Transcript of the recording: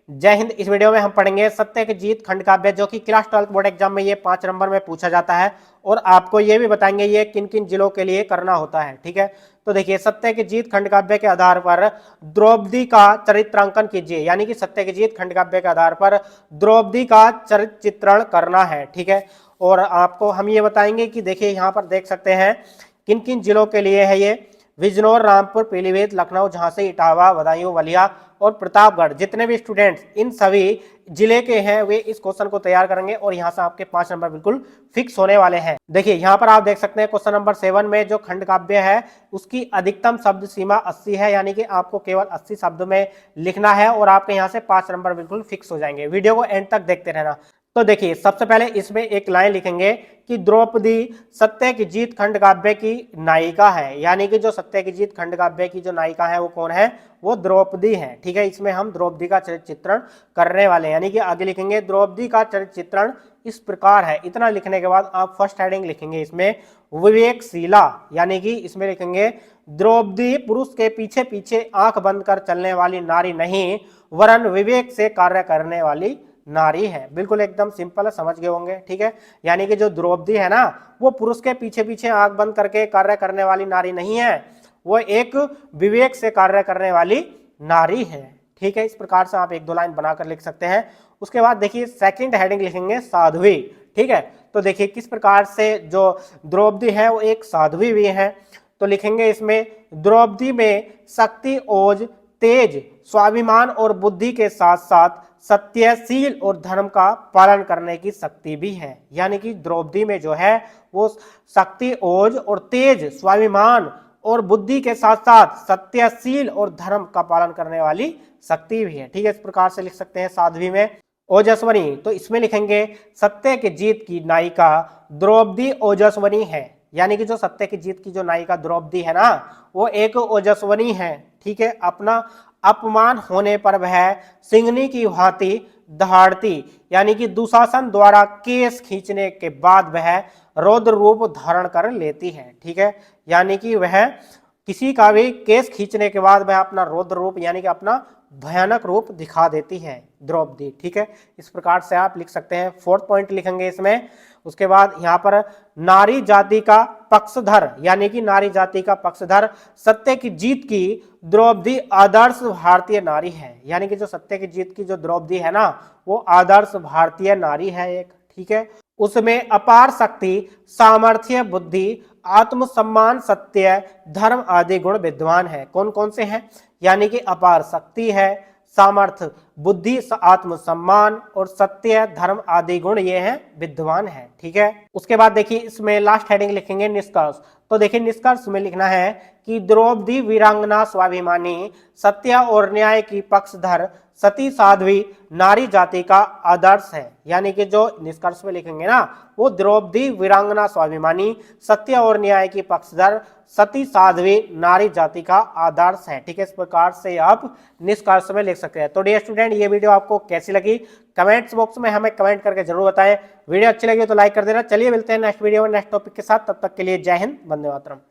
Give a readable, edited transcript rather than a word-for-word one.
जय हिंद। इस वीडियो में हम पढ़ेंगे सत्य की जीत खंड काव्य, जो कि क्लास 12 बोर्ड एग्जाम में ये 5 नंबर में पूछा जाता है और आपको ये भी बताएंगे ये किन किन जिलों के लिए करना होता है। ठीक है, तो देखिए, सत्य की जीत खंड काव्य के आधार पर द्रौपदी का चरित्रांकन कीजिए। यानी कि सत्य की जीत खंड काव्य के आधार पर द्रौपदी का चरित्र चित्रण करना है। ठीक है, और आपको हम ये बताएंगे कि देखिए यहाँ पर देख सकते हैं किन किन जिलों के लिए है ये। बिजनौर, रामपुर, पीलीभीत, लखनऊ, झांसी, इटावा, बदायूं, बलिया और प्रतापगढ़। जितने भी स्टूडेंट्स इन सभी जिले के हैं वे इस क्वेश्चन को तैयार करेंगे और यहां से आपके 5 नंबर बिल्कुल फिक्स होने वाले हैं। देखिए यहाँ पर आप देख सकते हैं क्वेश्चन नंबर 7 में जो खंड काव्य है उसकी अधिकतम शब्द सीमा 80 है। यानी कि आपको केवल 80 शब्द में लिखना है और आपके यहाँ से 5 नंबर बिल्कुल फिक्स हो जाएंगे। वीडियो को एंड तक देखते रहना। तो देखिए, सबसे पहले इसमें एक लाइन लिखेंगे कि द्रौपदी सत्य की जीत खंड काव्य की नायिका है। यानी कि जो सत्य की जीत खंड काव्य की जो नायिका है वो कौन है? वो द्रौपदी है। ठीक है, इसमें हम द्रौपदी का चरित्र चित्रण करने वाले हैं। यानी कि आगे लिखेंगे द्रौपदी का चरित्र चित्रण इस प्रकार है। इतना लिखने के बाद आप फर्स्ट हेडिंग लिखेंगे इसमें विवेकशीला। यानी कि इसमें लिखेंगे द्रौपदी पुरुष के पीछे पीछे आंख बंद कर चलने वाली नारी नहीं, वरन विवेक से कार्य करने वाली नारी है। बिल्कुल एकदम सिंपल है, समझ गए होंगे। ठीक है, यानी कि जो द्रौपदी है ना वो पुरुष के पीछे पीछे आंख बंद करके कार्य करने वाली नारी नहीं है, वो एक विवेक से कार्य करने वाली नारी है। ठीक है, इस प्रकार से आप 1-2 लाइन बनाकर लिख सकते हैं। उसके बाद देखिए सेकंड हेडिंग लिखेंगे साध्वी। ठीक है, तो देखिए किस प्रकार से जो द्रौपदी है वो एक साध्वी भी है। तो लिखेंगे इसमें द्रौपदी में शक्ति, ओज, तेज, स्वाभिमान और बुद्धि के साथ साथ सत्यशील और धर्म का पालन करने की शक्ति भी है। यानी कि द्रौपदी में जो है वो शक्ति, ओज और तेज, स्वाभिमान और बुद्धि के साथ साथ सत्यशील और धर्म का पालन करने वाली शक्ति भी है। ठीक है, इस प्रकार से लिख सकते हैं साध्वी में। ओजस्वनी, तो इसमें लिखेंगे सत्य की जीत की नायिका द्रौपदी ओजस्वनी है। यानी कि जो सत्य की जीत की जो नायिका द्रौपदी है ना वो एक ओजस्वनी है। ठीक है, अपना अपमान होने पर वह सिंहनी की भांति दहाड़ती, यानी कि दुशासन द्वारा केस खींचने के बाद वह रौद्र रूप धारण कर लेती है। ठीक है, यानी कि वह किसी का भी केस खींचने के बाद वह अपना रौद्र रूप यानी कि अपना भयानक रूप दिखा देती है द्रौपदी। ठीक है, इस प्रकार से आप लिख सकते हैं। 4th पॉइंट लिखेंगे इसमें। उसके बाद यहाँ पर नारी जाति का पक्षधर, यानी कि नारी जाति का पक्षधर सत्य की जीत की द्रौपदी आदर्श भारतीय नारी है। यानी कि जो सत्य की जीत की जो द्रौपदी है ना वो आदर्श भारतीय नारी है एक। ठीक है, उसमें अपार शक्ति, सामर्थ्य, बुद्धि, आत्मसम्मान, सत्य, धर्म आदि गुण विद्वान है। कौन कौन से हैं? यानी कि अपार शक्ति है, सामर्थ्य, बुद्धि, आत्मसम्मान और सत्य, धर्म आदि गुण ये हैं विद्वान है। ठीक है, उसके बाद देखिए इसमें लास्ट हेडिंग लिखेंगे निष्कर्ष। तो देखिए निष्कर्ष में लिखना है कि द्रौपदी वीरांगना, स्वाभिमानी, सत्य और न्याय की पक्षधर, सती, साध्वी, नारी जाति का आदर्श है। यानी कि जो निष्कर्ष में लिखेंगे ना वो द्रौपदी वीरांगना, स्वाभिमानी, सत्य और न्याय की पक्षधर, सती, साध्वी, नारी जाति का आदर्श है। ठीक है, इस प्रकार से आप निष्कर्ष में लिख सकते हैं। तो डियर स्टूडेंट, ये वीडियो आपको कैसी लगी कमेंट्स बॉक्स में हमें कमेंट करके जरूर बताएं। वीडियो अच्छी लगी तो लाइक कर देना। चलिए मिलते हैं नेक्स्ट वीडियो में नेक्स्ट टॉपिक के साथ। तब तक के लिए जय हिंद, वंदे मातरम।